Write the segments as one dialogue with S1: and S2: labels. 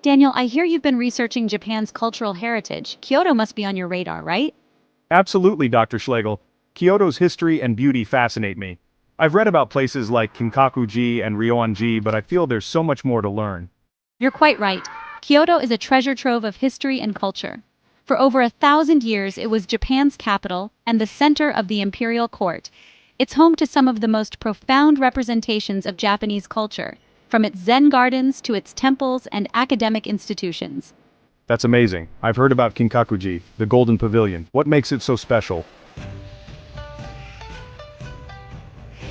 S1: Daniel, I hear you've been researching Japan's cultural heritage. Kyoto must be on your radar, right?
S2: Absolutely, Dr. Schlegel. Kyoto's history and beauty fascinate me. I've read about places like Kinkaku-ji and Ryoan-ji, but I feel there's so much more to learn.
S1: You're quite right. Kyoto is a treasure trove of history and culture. For over 1,000 years, it was Japan's capital and the center of the imperial court. It's home to some of the most profound representations of Japanese culture, from its Zen gardens to its temples and academic institutions.
S2: That's amazing. I've heard about Kinkaku-ji, the Golden Pavilion. What makes it so special?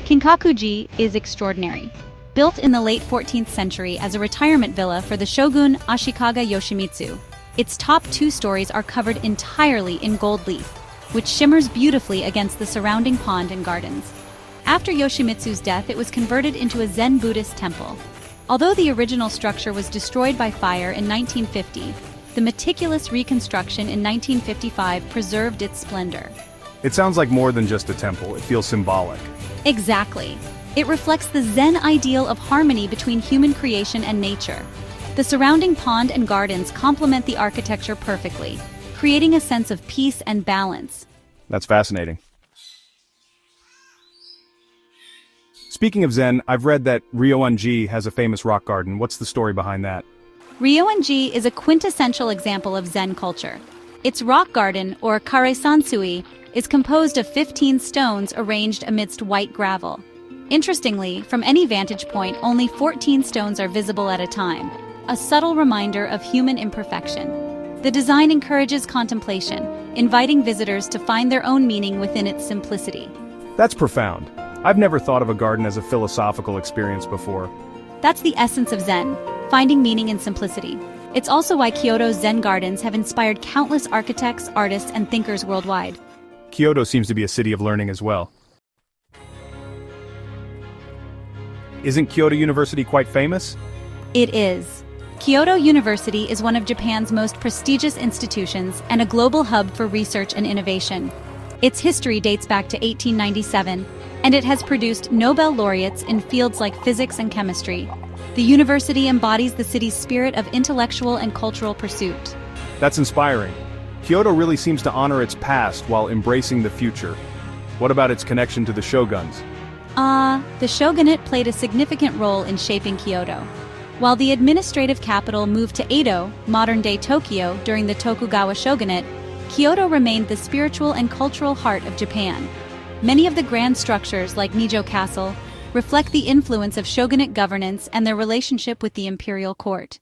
S1: Kinkaku-ji is extraordinary. Built in the late 14th century as a retirement villa for the shogun Ashikaga Yoshimitsu, its top two stories are covered entirely in gold leaf, which shimmers beautifully against the surrounding pond and gardens. After Yoshimitsu's death, it was converted into a Zen Buddhist temple. Although the original structure was destroyed by fire in 1950, the meticulous reconstruction in 1955 preserved its splendor.
S2: It sounds like more than just a temple, it feels symbolic.
S1: Exactly. It reflects the Zen ideal of harmony between human creation and nature. The surrounding pond and gardens complement the architecture perfectly, creating a sense of peace and balance.
S2: That's fascinating. Speaking of Zen, I've read that Ryoan-ji has a famous rock garden. What's the story behind that?
S1: Ryoan-ji is a quintessential example of Zen culture. Its rock garden, or kare-sansui, is composed of 15 stones arranged amidst white gravel. Interestingly, from any vantage point, only 14 stones are visible at a time, a subtle reminder of human imperfection. The design encourages contemplation, inviting visitors to find their own meaning within its simplicity.
S2: That's profound. I've never thought of a garden as a philosophical experience before.
S1: That's the essence of Zen, finding meaning in simplicity. It's also why Kyoto's Zen gardens have inspired countless architects, artists, and thinkers worldwide.
S2: Kyoto seems to be a city of learning as well. Isn't Kyoto University quite famous?
S1: It is. Kyoto University is one of Japan's most prestigious institutions and a global hub for research and innovation. Its history dates back to 1897, and it has produced Nobel laureates in fields like physics and chemistry. The university embodies the city's spirit of intellectual and cultural pursuit.
S2: That's inspiring. Kyoto really seems to honor its past while embracing the future. What about its connection to the shoguns?
S1: The shogunate played a significant role in shaping Kyoto. While the administrative capital moved to Edo, modern-day Tokyo, during the Tokugawa shogunate, Kyoto remained the spiritual and cultural heart of Japan. Many of the grand structures, like Nijo Castle, reflect the influence of shogunate governance and their relationship with the imperial court.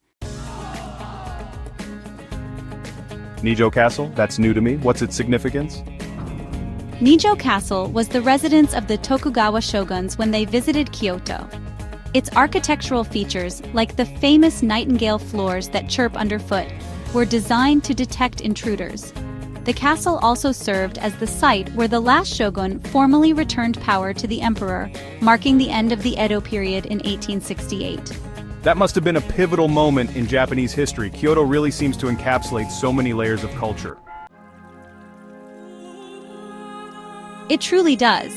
S2: Nijo Castle? That's new to me. What's its significance?
S1: Nijo Castle was the residence of the Tokugawa shoguns when they visited Kyoto. Its architectural features, like the famous nightingale floors that chirp underfoot, were designed to detect intruders. The castle also served as the site where the last shogun formally returned power to the emperor, marking the end of the Edo period in 1868.
S2: That must have been a pivotal moment in Japanese history. Kyoto really seems to encapsulate so many layers of culture.
S1: It truly does.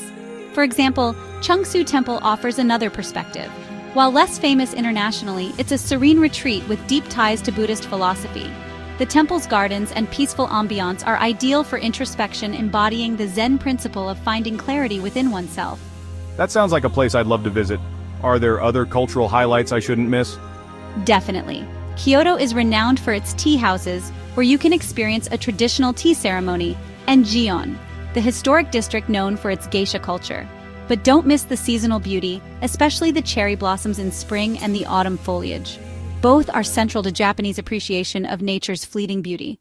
S1: For example, Chungsu Temple offers another perspective. While less famous internationally, it's a serene retreat with deep ties to Buddhist philosophy. The temple's gardens and peaceful ambiance are ideal for introspection, embodying the Zen principle of finding clarity within oneself.
S2: That sounds like a place I'd love to visit. Are there other cultural highlights I shouldn't miss?
S1: Definitely. Kyoto is renowned for its tea houses, where you can experience a traditional tea ceremony, and Gion, the historic district known for its geisha culture. But don't miss the seasonal beauty, especially the cherry blossoms in spring and the autumn foliage. Both are central to Japanese appreciation of nature's fleeting beauty.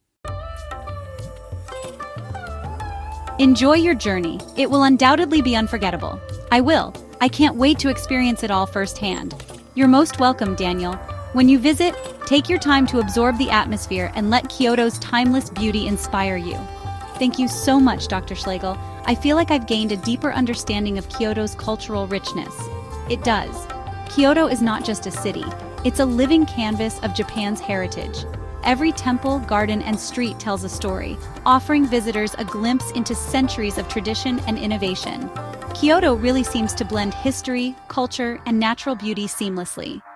S1: Enjoy your journey. It will undoubtedly be unforgettable. I can't wait to experience it all firsthand. You're most welcome, Daniel. When you visit, take your time to absorb the atmosphere and let Kyoto's timeless beauty inspire you. Thank you so much, Dr. Schlegel. I feel like I've gained a deeper understanding of Kyoto's cultural richness. It does. Kyoto is not just a city. It's a living canvas of Japan's heritage. Every temple, garden, and street tells a story, offering visitors a glimpse into centuries of tradition and innovation. Kyoto really seems to blend history, culture, and natural beauty seamlessly.